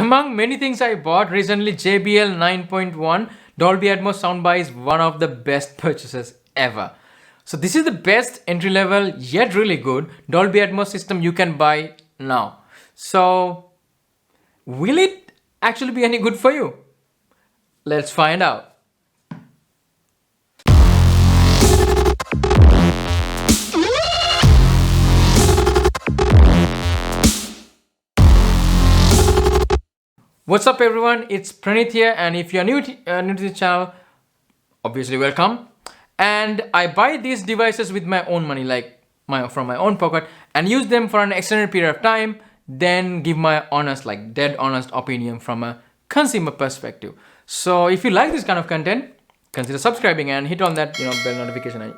Among many things I bought recently, JBL 9.1 Dolby Atmos Soundbar is one of the best purchases ever. So this is the best entry level yet really good Dolby Atmos system you can buy now. So will it actually be any good for you? Let's find out. What's up everyone, it's Pranit here, and if you're new to the channel, obviously welcome. And I buy these devices with my own money, like from my own pocket, and use them for an extended period of time, then give my honest, like dead honest opinion from a consumer perspective. So if you like this kind of content, consider subscribing and hit on that bell notification and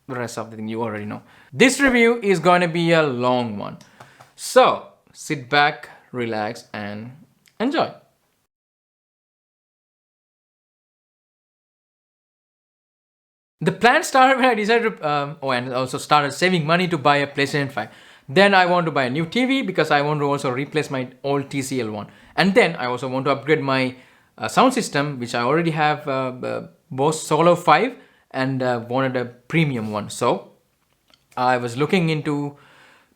the rest of the thing you already know. This review is going to be a long one, so sit back, relax and enjoy. The plan started when I decided to, and also started saving money to buy a PlayStation 5. Then I want to buy a new TV because I want to also replace my old TCL one. And then I also want to upgrade my sound system, which I already have Bose Solo 5 and wanted a premium one. So I was looking into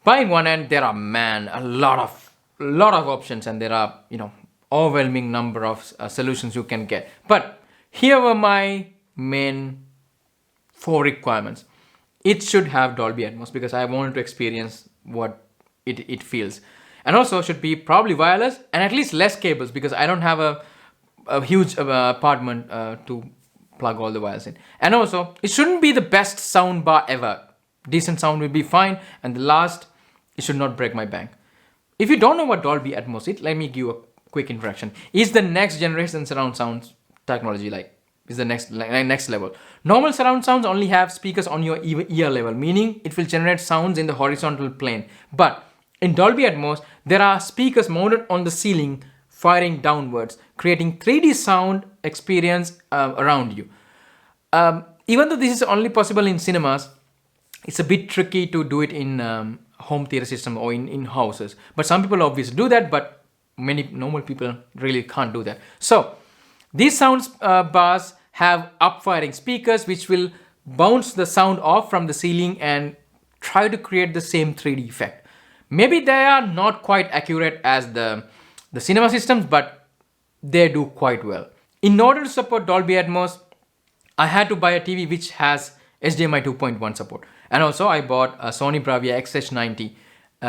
buying one, and there are, man, a lot of options, and there are overwhelming number of solutions you can get. But here were my main 4 requirements. It should have Dolby Atmos because I wanted to experience what it feels, and also should be probably wireless and at least less cables because I don't have a huge apartment to plug all the wires in. And also it shouldn't be the best sound bar ever. Decent sound will be fine, and the last, it should not break my bank. If you don't know what Dolby Atmos is, let me give you a quick introduction. It's the next generation surround sound technology, is the next level. Normal surround sounds only have speakers on your ear level, meaning it will generate sounds in the horizontal plane. But in Dolby Atmos, there are speakers mounted on the ceiling, firing downwards, creating 3D sound experience around you. Even though this is only possible in cinemas, it's a bit tricky to do it in home theater system or in houses. But some people obviously do that, but many normal people really can't do that. So these sound bars have up-firing speakers which will bounce the sound off from the ceiling and try to create the same 3D effect. Maybe they are not quite accurate as the cinema systems, but they do quite well. In order to support Dolby Atmos, I had to buy a TV which has HDMI 2.1 support. And also I bought a Sony Bravia XH90,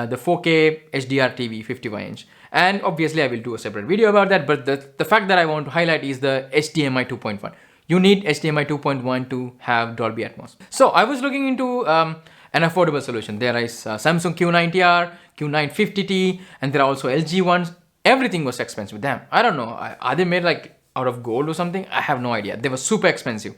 the 4K HDR TV 55-inch. And obviously I will do a separate video about that, but the fact that I want to highlight is the HDMI 2.1. You need HDMI 2.1 to have Dolby Atmos. So I was looking into an affordable solution. There is Samsung Q90R, Q950T, and there are also LG ones. Everything was expensive. Damn, I don't know. Are they made like out of gold or something? I have no idea. They were super expensive.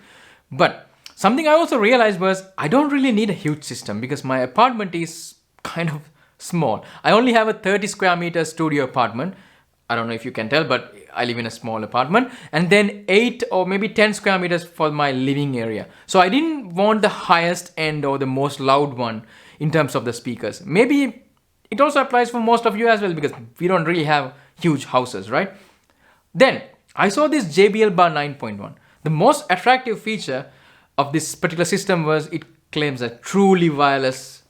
But something I also realized was I don't really need a huge system because my apartment is kind of small. I only have a 30 square meter studio apartment. I don't know if you can tell, but I live in a small apartment, and then 8 or maybe 10 square meters for my living area. So I didn't want the highest end or the most loud one in terms of the speakers. Maybe it also applies for most of you as well because we don't really have huge houses, right? Then I saw this JBL Bar 9.1. The most attractive feature of this particular system was it claims a truly wireless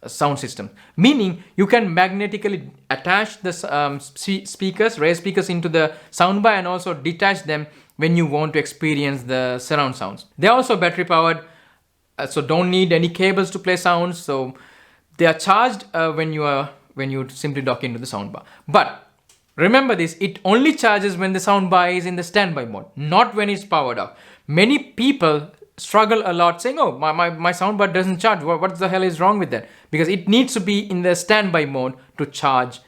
sound system, meaning you can magnetically attach the speakers, raise speakers into the soundbar and also detach them when you want to experience the surround sounds. They're also battery powered, so don't need any cables to play sounds. So they are charged when you simply dock into the soundbar. But remember this, it only charges when the soundbar is in the standby mode, not when it's powered up. Many people struggle a lot saying, oh, my soundbar doesn't charge. What the hell is wrong with that? Because it needs to be in the standby mode to charge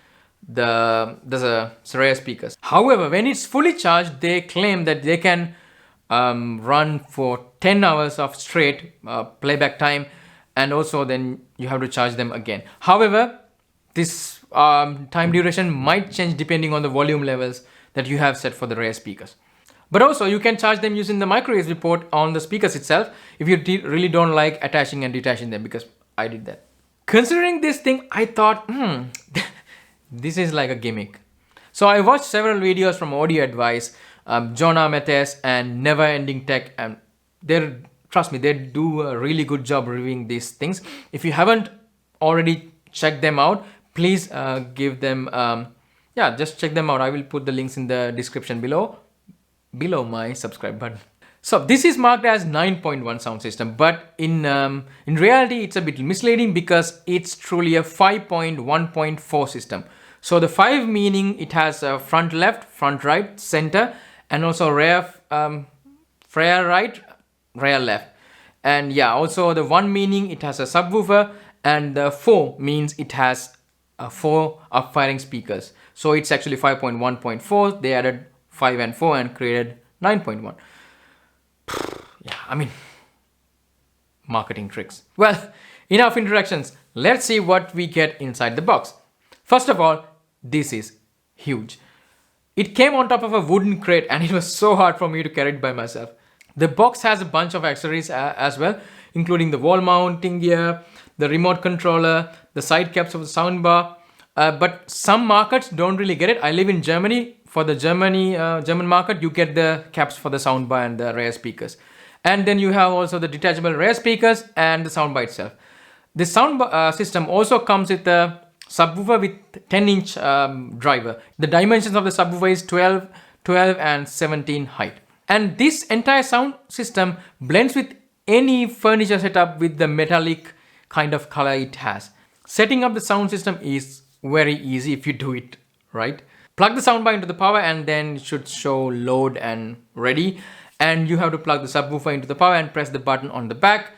the rear speakers. However, when it's fully charged, they claim that they can run for 10 hours of straight playback time, and also then you have to charge them again. However, this time duration might change depending on the volume levels that you have set for the rear speakers. But also you can charge them using the micro USB port on the speakers itself if you really don't like attaching and detaching them, because I did that. Considering this thing, I thought, this is like a gimmick. So I watched several videos from Audio Advice, Jonah Matthes and Never Ending Tech, and trust me, they do a really good job reviewing these things. If you haven't already checked them out, please give them, just check them out. I will put the links in the description below my subscribe button. So this is marked as 9.1 sound system, but in reality it's a bit misleading because it's truly a 5.1.4 system. So the 5 meaning it has a front left, front right, center, and also rear right, rear left. And yeah, also the 1 meaning it has a subwoofer, and the 4 means it has 4 up-firing speakers. So it's actually 5.1.4. They added 5 and 4 and created 9.1. Yeah, I mean, marketing tricks. Well, enough introductions. Let's see what we get inside the box. First of all, this is huge. It came on top of a wooden crate and it was so hard for me to carry it by myself. The box has a bunch of accessories as well, including the wall mounting gear, the remote controller, the side caps of the soundbar. But some markets don't really get it. I live in Germany. For the German market, you get the caps for the soundbar and the rear speakers. And then you have also the detachable rear speakers and the soundbar itself. The sound system also comes with a subwoofer with 10-inch driver. The dimensions of the subwoofer is 12, and 17 height. And this entire sound system blends with any furniture setup with the metallic kind of color it has. Setting up the sound system is very easy if you do it right. Plug the soundbar into the power and then it should show load and ready. And you have to plug the subwoofer into the power and press the button on the back.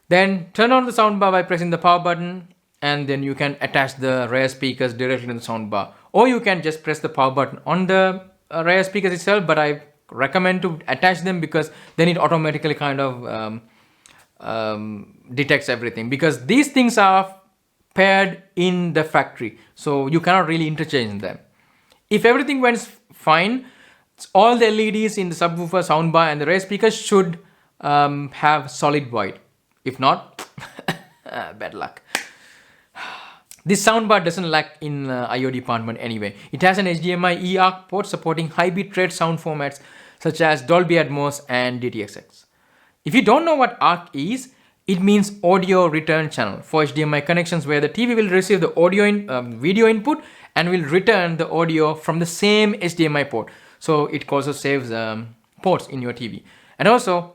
Then turn on the soundbar by pressing the power button, and then you can attach the rear speakers directly to the soundbar. Or you can just press the power button on the rear speakers itself, but I recommend to attach them because then it automatically kind of detects everything, because these things are paired in the factory, so you cannot really interchange them. If everything went fine, all the LEDs in the subwoofer, soundbar and the rear speakers should have solid white. If not, bad luck. This soundbar doesn't lack in I/O department anyway. It has an HDMI eARC port supporting high bitrate sound formats such as Dolby Atmos and DTS:X. If you don't know what ARC is, it means audio return channel for HDMI connections, where the TV will receive the video input and will return the audio from the same HDMI port. So it also saves ports in your TV. And also,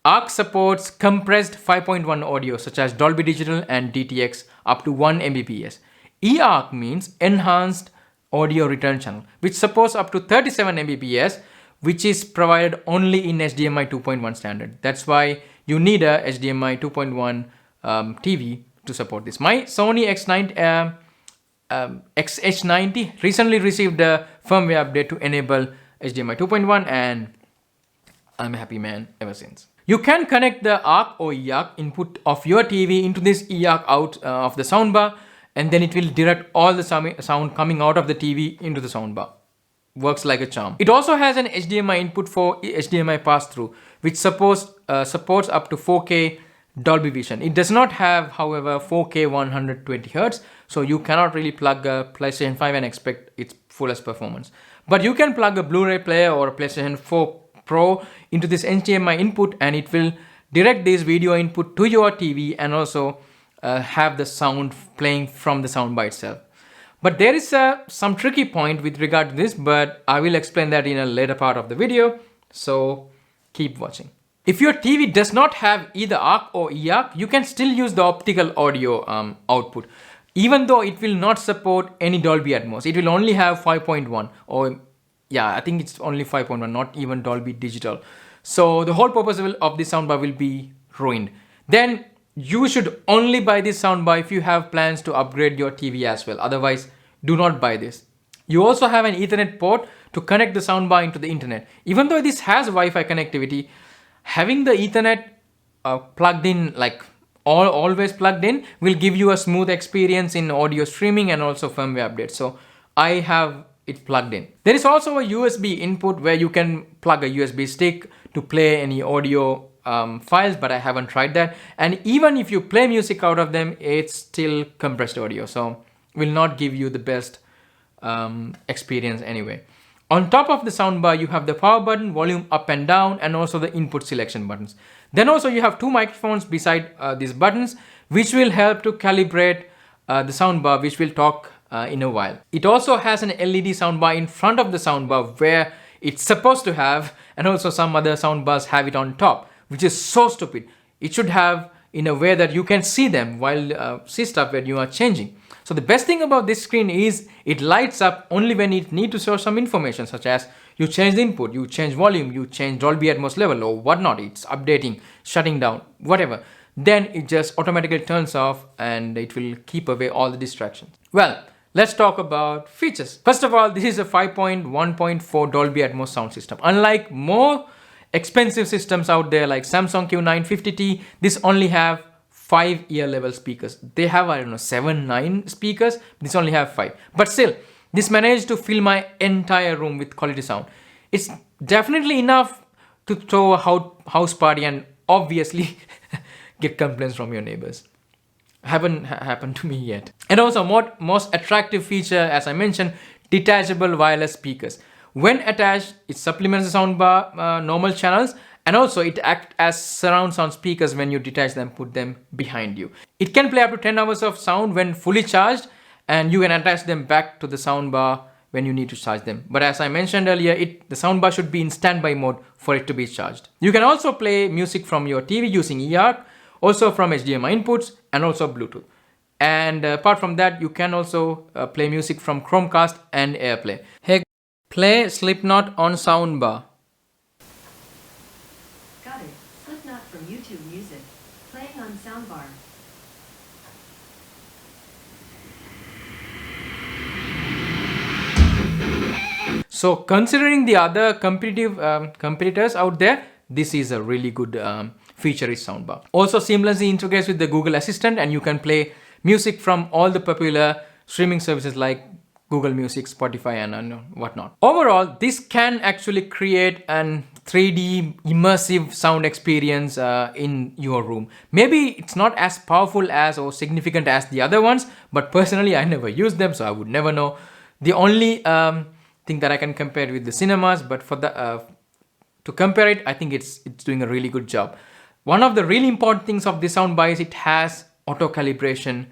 ARC supports compressed 5.1 audio such as Dolby Digital and DTX up to 1 Mbps. eARC means enhanced audio return channel, which supports up to 37 Mbps, which is provided only in HDMI 2.1 standard. That's why you need a HDMI 2.1 TV to support this. My Sony XH90 recently received a firmware update to enable HDMI 2.1, and I'm a happy man ever since. You can connect the ARC or eARC input of your TV into this eARC out of the soundbar, and then it will direct all the sound coming out of the TV into the soundbar. Works like a charm. It also has an HDMI input for HDMI pass-through, which supports up to 4K Dolby Vision. It does not have, however, 4K 120Hz, so you cannot really plug a PlayStation 5 and expect its fullest performance. But you can plug a Blu-ray player or a PlayStation 4 Pro into this HDMI input, and it will direct this video input to your TV and also have the sound playing from the soundbar itself. But there is some tricky point with regard to this, but I will explain that in a later part of the video, so keep watching. If your TV does not have either ARC or eARC, you can still use the optical audio output, even though it will not support any Dolby Atmos. It will only have 5.1, or yeah, I think it's only 5.1, not even Dolby Digital. So the whole purpose of this soundbar will be ruined. Then you should only buy this soundbar if you have plans to upgrade your TV as well. Otherwise, do not buy this. You also have an Ethernet port to connect the soundbar into the internet. Even though this has Wi-Fi connectivity, having the Ethernet plugged in, like always plugged in, will give you a smooth experience in audio streaming and also firmware updates. So I have it plugged in. There is also a USB input where you can plug a USB stick to play any audio files, but I haven't tried that. And even if you play music out of them, it's still compressed audio, so will not give you the best experience anyway. On top of the soundbar, you have the power button, volume up and down, and also the input selection buttons. Then also you have two microphones beside these buttons, which will help to calibrate the soundbar, which we'll talk in a while. It also has an LED soundbar in front of the soundbar where it's supposed to have, and also some other soundbars have it on top, which is so stupid. It should have in a way that you can see them while see stuff when you are changing. So the best thing about this screen is it lights up only when it needs to show some information, such as you change the input, you change volume, you change Dolby Atmos level or whatnot. It's updating, shutting down, whatever. Then it just automatically turns off and it will keep away all the distractions. Well, let's talk about features. First of all, this is a 5.1.4 Dolby Atmos sound system. Unlike more expensive systems out there like Samsung Q950T, this only have 5 ear level speakers. They have, I don't know, 7, 9 speakers. This only have 5. But still, this managed to fill my entire room with quality sound. It's definitely enough to throw a house party and obviously get complaints from your neighbors. Haven't happened to me yet. And also, most attractive feature, as I mentioned, detachable wireless speakers. When attached, it supplements the soundbar normal channels, and also it acts as surround sound speakers when you detach them, put them behind you. It can play up to 10 hours of sound when fully charged, and you can attach them back to the soundbar when you need to charge them. But as I mentioned earlier, the soundbar should be in standby mode for it to be charged. You can also play music from your TV using eARC, also from HDMI inputs, and also Bluetooth. And apart from that, you can also play music from Chromecast and AirPlay. Hey, play Slipknot on soundbar. Got it. Slipknot from YouTube Music. Playing on soundbar. So considering the other competitors out there, this is a really good feature-rich soundbar. Also seamlessly integrates with the Google Assistant, and you can play music from all the popular streaming services like Google Music, Spotify, and whatnot. Overall, this can actually create an 3D immersive sound experience in your room. Maybe it's not as powerful as or significant as the other ones, but personally I never used them, so I would never know. The only thing that I can compare it with the cinemas, but for the to compare it, I think it's doing a really good job. One of the really important things of this soundbar is it has auto calibration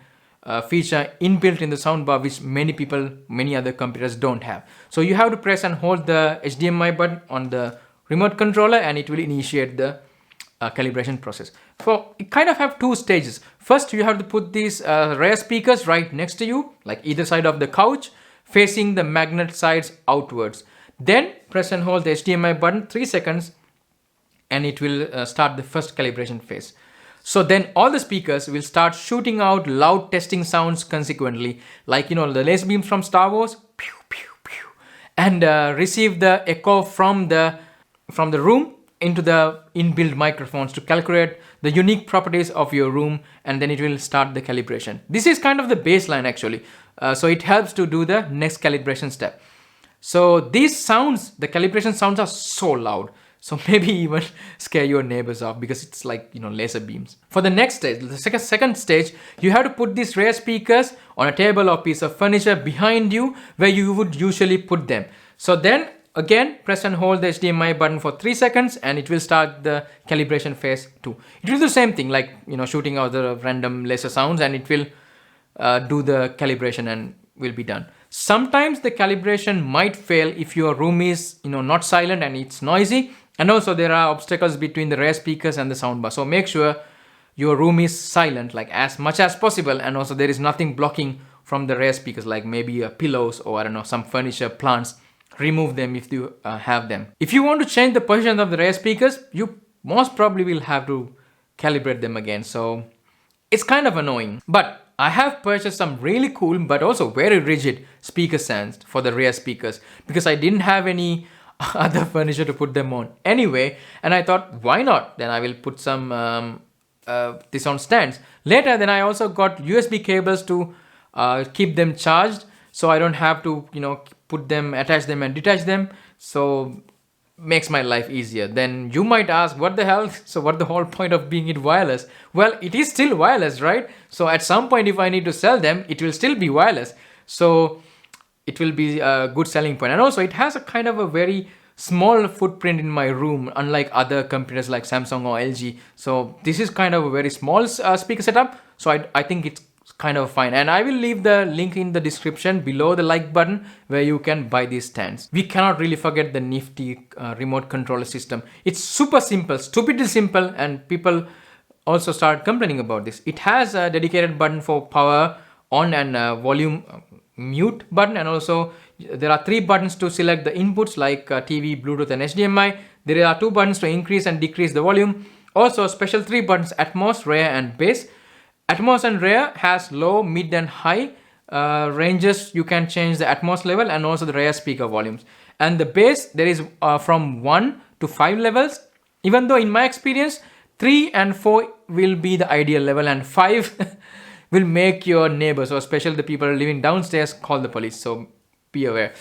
feature inbuilt in the soundbar, which many other computers don't have. So you have to press and hold the HDMI button on the remote controller, and it will initiate the calibration process. So it kind of have two stages. First, you have to put these rear speakers right next to you, like either side of the couch, facing the magnet sides outwards. Then press and hold the HDMI button 3 seconds, and it will start the first calibration phase. So then all the speakers will start shooting out loud testing sounds consequently, like the laser beams from Star Wars, pew, pew, pew, and receive the echo from the room into the inbuilt microphones to calculate the unique properties of your room, and then it will start the calibration. This is kind of the baseline actually. So it helps to do the next calibration step. So these sounds, the calibration sounds are so loud. So maybe even scare your neighbors off because it's like, laser beams. For the next stage, the second stage, you have to put these rear speakers on a table or piece of furniture behind you where you would usually put them. So then again, press and hold the HDMI button for 3 seconds, and it will start the calibration phase 2. It will do the same thing, like, shooting out the random laser sounds, and it will do the calibration and will be done. Sometimes the calibration might fail if your room is, not silent and it's noisy. And also there are obstacles between the rear speakers and the soundbar. So make sure your room is silent, like as much as possible. And also there is nothing blocking from the rear speakers, like maybe pillows or some furniture, plants. Remove them if you have them. If you want to change the position of the rear speakers, you most probably will have to calibrate them again. So it's kind of annoying. But I have purchased some really cool but also very rigid speaker stands for the rear speakers because I didn't have any other furniture to put them on anyway, and I thought, why not? Then I will put some this on stands. Later, then I also got USB cables to keep them charged, so I don't have to put them, attach them and detach them. So makes my life easier. Then you might ask, what the hell? So what the whole point of being it wireless? Well, it is still wireless, right? So at some point, if I need to sell them, it will still be wireless. So it will be a good selling point. And also it has a kind of a very small footprint in my room, unlike other computers like Samsung or LG. So this is kind of a very small speaker setup. So I think it's kind of fine. And I will leave the link in the description below the like button where you can buy these stands. We cannot really forget the nifty remote controller system. It's super simple, stupidly simple, and people also start complaining about this. It has a dedicated button for power on and volume mute button, and also there are 3 buttons to select the inputs like TV, Bluetooth and HDMI. There are 2 buttons to increase and decrease the volume. Also special 3 buttons: Atmos, Rare and Bass. Atmos and Rare has low, mid and high ranges. You can change the Atmos level and also the Rare speaker volumes. And the Bass, there is from 1 to 5 levels, even though in my experience 3 and 4 will be the ideal level, and 5 will make your neighbors, or especially the people living downstairs, call the police. So be aware.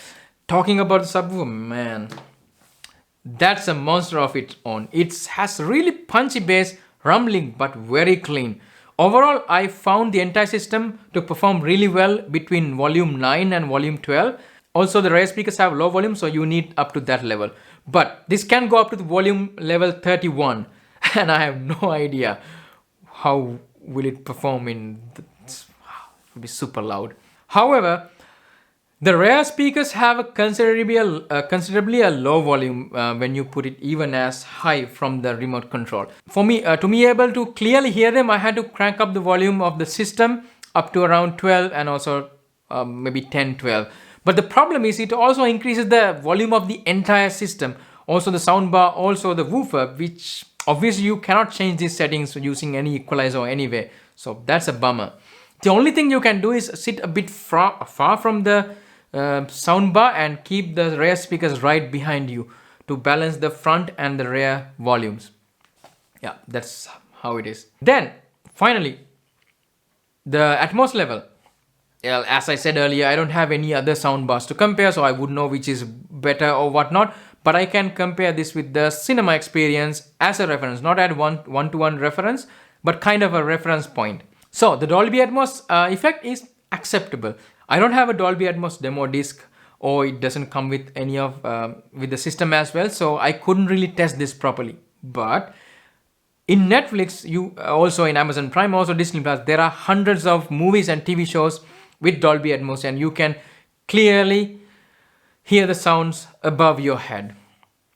Talking about the subwoofer, man, that's a monster of its own. It has really punchy bass, rumbling, but very clean. Overall, I found the entire system to perform really well between volume 9 and volume 12. Also, the rear speakers have low volume, so you need up to that level. But this can go up to the volume level 31, and I have no idea how will it perform in the, it will be super loud. However, the rear speakers have a considerably a low volume when you put it even as high from the remote control. For me, to be able to clearly hear them, I had to crank up the volume of the system up to around 12 and also maybe 10, 12. But the problem is it also increases the volume of the entire system. Also the soundbar, also the woofer, which obviously you cannot change these settings using any equalizer or anyway. So that's a bummer. The only thing you can do is sit a bit far from the soundbar and keep the rear speakers right behind you to balance the front and the rear volumes. Yeah, that's how it is. Then finally, the Atmos level. Well, as I said earlier, I don't have any other soundbars to compare, so I would know which is better or whatnot. But I can compare this with the cinema experience as a reference, not at one-to-one reference, but kind of a reference point. So the Dolby Atmos effect is acceptable. I don't have a Dolby Atmos demo disc, or it doesn't come with any of with the system as well, so I couldn't really test this properly. But in Netflix, you also in Amazon Prime, also Disney Plus, there are hundreds of movies and TV shows with Dolby Atmos, and you can clearly hear the sounds above your head.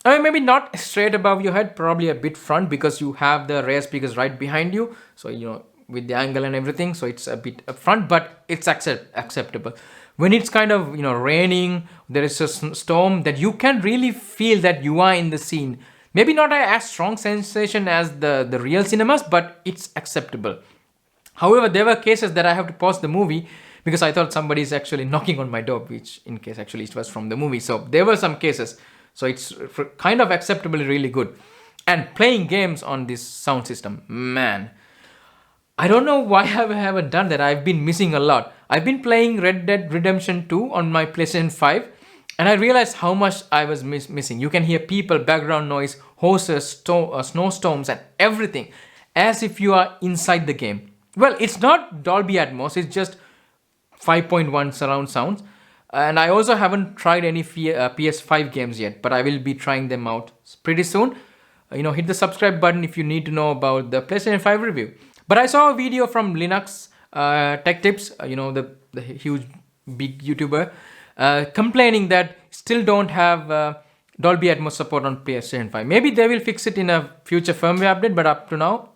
I mean, maybe not straight above your head, probably a bit front, because you have the rear speakers right behind you. So, you know, with the angle and everything, so it's a bit up front, but it's acceptable. When it's kind of, you know, raining, there is a storm, that you can really feel that you are in the scene. Maybe not as strong sensation as the real cinemas, but it's acceptable. However, there were cases that I have to pause the movie because I thought somebody is actually knocking on my door, which in case actually it was from the movie. So there were some cases. So it's kind of acceptably really good. And playing games on this sound system, man, I don't know why I haven't done that. I've been missing a lot. I've been playing Red Dead Redemption 2 on my PlayStation 5, and I realized how much I was missing. You can hear people, background noise, horses, snowstorms and everything, as if you are inside the game. Well, it's not Dolby Atmos, it's just 5.1 surround sounds. And I also haven't tried any PS5 games yet, but I will be trying them out pretty soon. Hit the subscribe button if you need to know about the PlayStation 5 review. But I saw a video from Linux Tech Tips, the huge big YouTuber, complaining that still don't have Dolby Atmos support on PlayStation 5. Maybe they will fix it in a future firmware update, but up to now,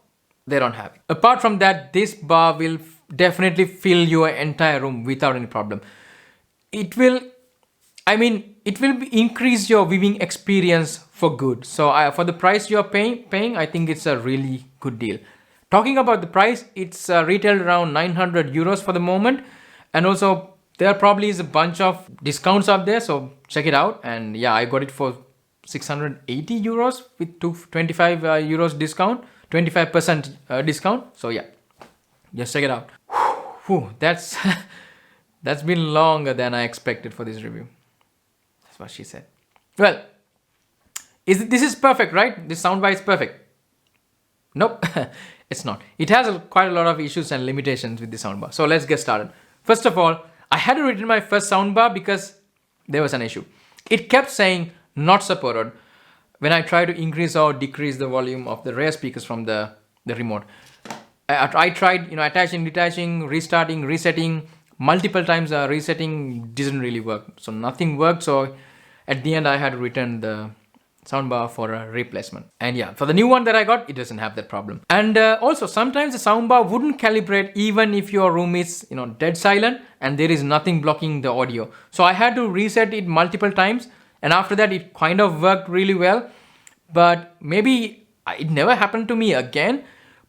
they don't have it. Apart from that, this bar will definitely fill your entire room without any problem. It will increase your viewing experience for good. So for the price you're paying, I think it's a really good deal. Talking about the price, it's retailed around 900 euros for the moment. And also there probably is a bunch of discounts out there, so check it out. And yeah, I got it for 680 euros with 25 euros discount, 25% discount. So yeah, just check it out. Whew, that's that's been longer than I expected for this review. That's what she said. Well, this is perfect, right? This soundbar is perfect. Nope, it's not. It has quite a lot of issues and limitations with the soundbar. So let's get started. First of all, I had to return my first soundbar because there was an issue. It kept saying not supported when I tried to increase or decrease the volume of the rear speakers from the remote. I tried, attaching, detaching, restarting, resetting, multiple times. Resetting didn't really work. So nothing worked. So at the end, I had to return the soundbar for a replacement. And yeah, for the new one that I got, it doesn't have that problem. And also sometimes the soundbar wouldn't calibrate even if your room is dead silent and there is nothing blocking the audio. So I had to reset it multiple times, and after that it kind of worked really well. But maybe it never happened to me again,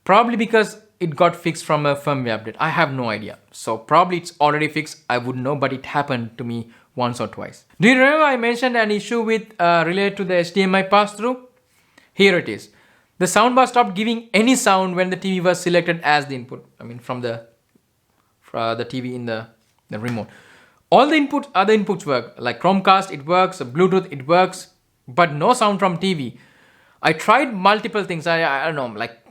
probably because it got fixed from a firmware update. I have no idea. So probably it's already fixed, I wouldn't know, but it happened to me once or twice. Do you remember I mentioned an issue with related to the HDMI pass-through? Here it is. The soundbar stopped giving any sound when the TV was selected as the input. I mean, from the TV in the remote. All the other inputs work. Like Chromecast, it works. Bluetooth, it works. But no sound from TV. I tried multiple things. I don't know, like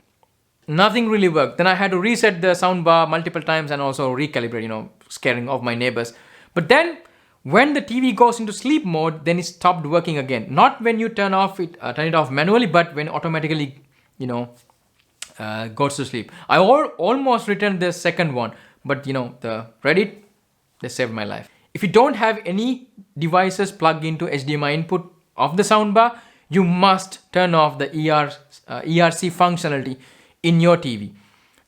nothing really worked. Then I had to reset the soundbar multiple times and also recalibrate, scaring off my neighbors. But then when the TV goes into sleep mode, then it stopped working again. Not when you turn it off manually, but when automatically, goes to sleep. I almost returned the second one, but the Reddit, they saved my life. If you don't have any devices plugged into HDMI input of the soundbar, you must turn off the eARC functionality in your TV.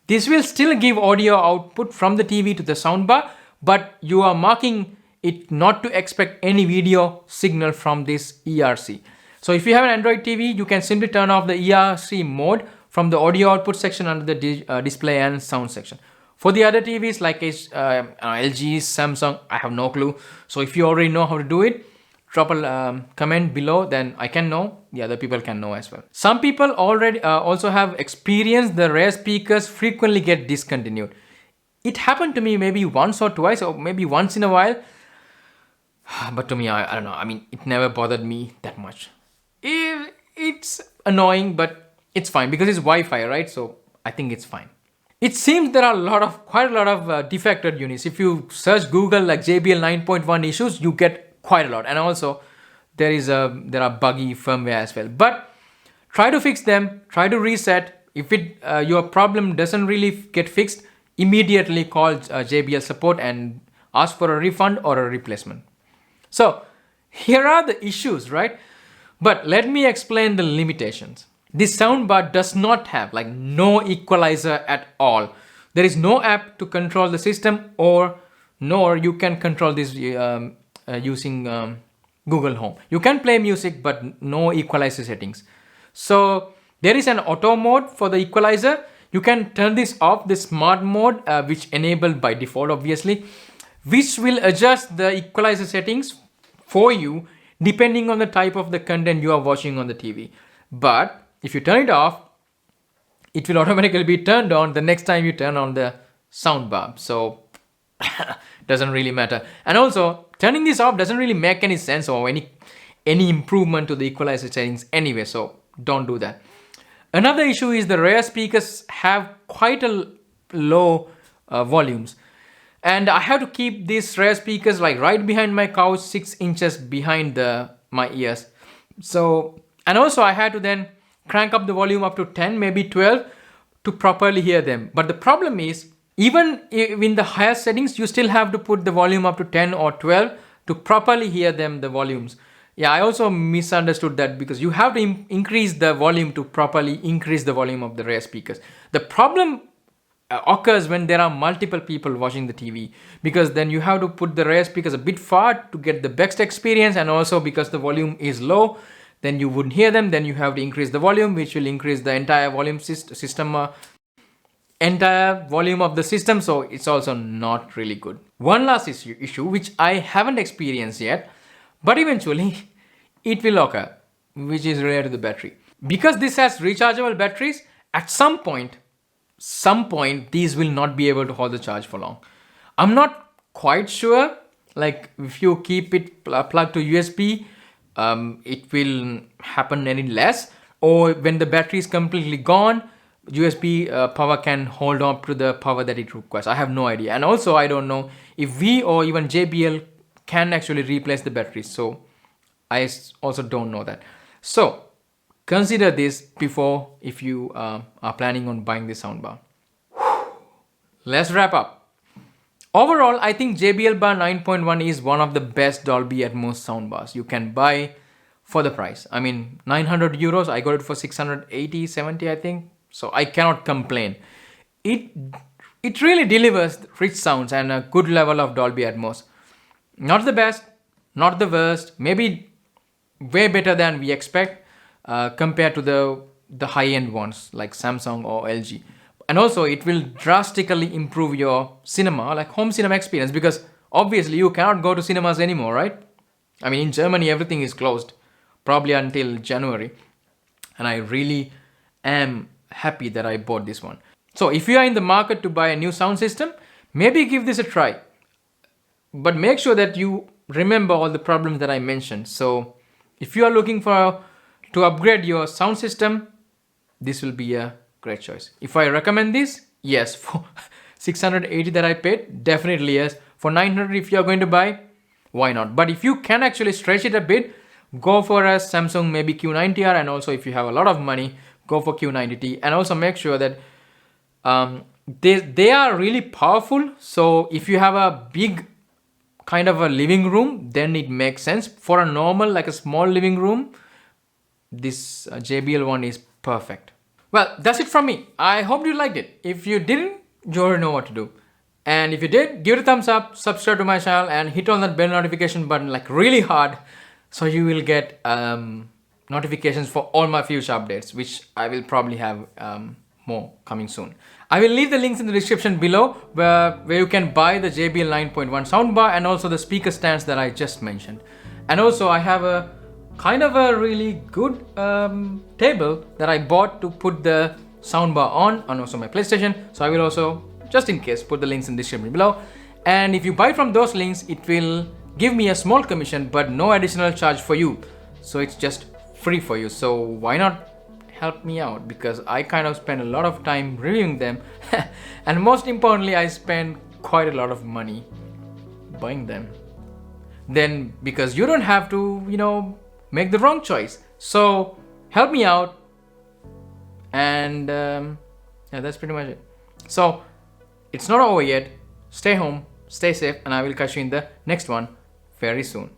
This will still give audio output from the TV to the soundbar, but you are marking it not to expect any video signal from this eARC. So if you have an Android TV, you can simply turn off the eARC mode from the audio output section under the display and sound section. For the other TVs like LG, Samsung, I have no clue. So if you already know how to do it, drop a comment below, then I can know, the other people can know as well. Some people already also have experienced the rear speakers frequently get discontinued. It happened to me maybe once or twice, or maybe once in a while. But to me, I don't know. I mean, it never bothered me that much. It's annoying, but it's fine because it's Wi-Fi, right? So I think it's fine. It seems there are quite a lot of defected units. If you search Google like JBL 9.1 issues, you get quite a lot. And also there are buggy firmware as well. But try to fix them. Try to reset. If your problem doesn't really get fixed, immediately call JBL support and ask for a refund or a replacement. So here are the issues, right? But let me explain the limitations. This soundbar does not have no equalizer at all. There is no app to control the system, nor you can control this using Google Home. You can play music, but no equalizer settings. So there is an auto mode for the equalizer. You can turn this off, the smart mode, which enabled by default, obviously, which will adjust the equalizer settings for you depending on the type of the content you are watching on the TV. But if you turn it off, it will automatically be turned on the next time you turn on the soundbar. So doesn't really matter. And also turning this off doesn't really make any sense or any improvement to the equalizer settings anyway. So don't do that. Another issue is the rear speakers have quite a low volumes. And I have to keep these rear speakers right behind my couch, 6 inches behind my ears. So, and also I had to then crank up the volume up to 10, maybe 12 to properly hear them. But the problem is, even in the higher settings, you still have to put the volume up to 10 or 12 to properly hear them, the volumes. Yeah, I also misunderstood that because you have to increase the volume to properly increase the volume of the rear speakers. The problem occurs when there are multiple people watching the TV, because then you have to put the rear speakers a bit far to get the best experience, and also because the volume is low, then you wouldn't hear them. Then you have to increase the volume, which will increase the entire volume entire volume of the system. So it's also not really good. One last issue which I haven't experienced yet, but eventually it will occur, which is related to the battery. Because this has rechargeable batteries, at some point these will not be able to hold the charge for long. I'm not quite sure, if you keep it plugged to USB, it will happen any less, or when the battery is completely gone, USB power can hold up to the power that it requires. I have no idea. And also I don't know if we or even JBL can actually replace the batteries. So also don't know that. So consider this before if you are planning on buying this soundbar. Let's wrap up. Overall, I think JBL Bar 9.1 is one of the best Dolby Atmos soundbars you can buy for the price. I mean, 900 euros, I got it for 680, 70, I think. So I cannot complain. It really delivers rich sounds and a good level of Dolby Atmos. Not the best, not the worst, maybe way better than we expect compared to the high-end ones like Samsung or LG. And also it will drastically improve your cinema, like home cinema experience, because obviously you cannot go to cinemas anymore, right? I mean, in Germany everything is closed, probably until January. And I really am happy that I bought this one. So if you are in the market to buy a new sound system, maybe give this a try. But make sure that you remember all the problems that I mentioned. So if you are looking to upgrade your sound system, this will be a great choice. If I recommend this, yes. For 680 that I paid, definitely yes. For 900 if you are going to buy, why not? But if you can actually stretch it a bit, go for a Samsung maybe Q90R, and also if you have a lot of money, go for Q90T. And also make sure that they are really powerful. So if you have a big kind of a living room, then it makes sense. For a normal, like a small living room, this JBL one is perfect. Well, that's it from me. I hope you liked it. If you didn't, you already know what to do. And if you did, give it a thumbs up, subscribe to my channel, and hit on that bell notification button like really hard, so you will get notifications for all my future updates, which I will probably have more coming soon. I will leave the links in the description below where you can buy the JBL 9.1 soundbar and also the speaker stands that I just mentioned. And also I have a kind of a really good table that I bought to put the soundbar on, and also my PlayStation. So I will also, just in case, put the links in the description below. And if you buy from those links, it will give me a small commission but no additional charge for you. So it's just free for you. So why not help me out, because I kind of spend a lot of time reviewing them and most importantly I spend quite a lot of money buying them. Then because you don't have to, make the wrong choice. So help me out, and yeah, that's pretty much it. So it's not over yet. Stay home, stay safe, and I will catch you in the next one very soon.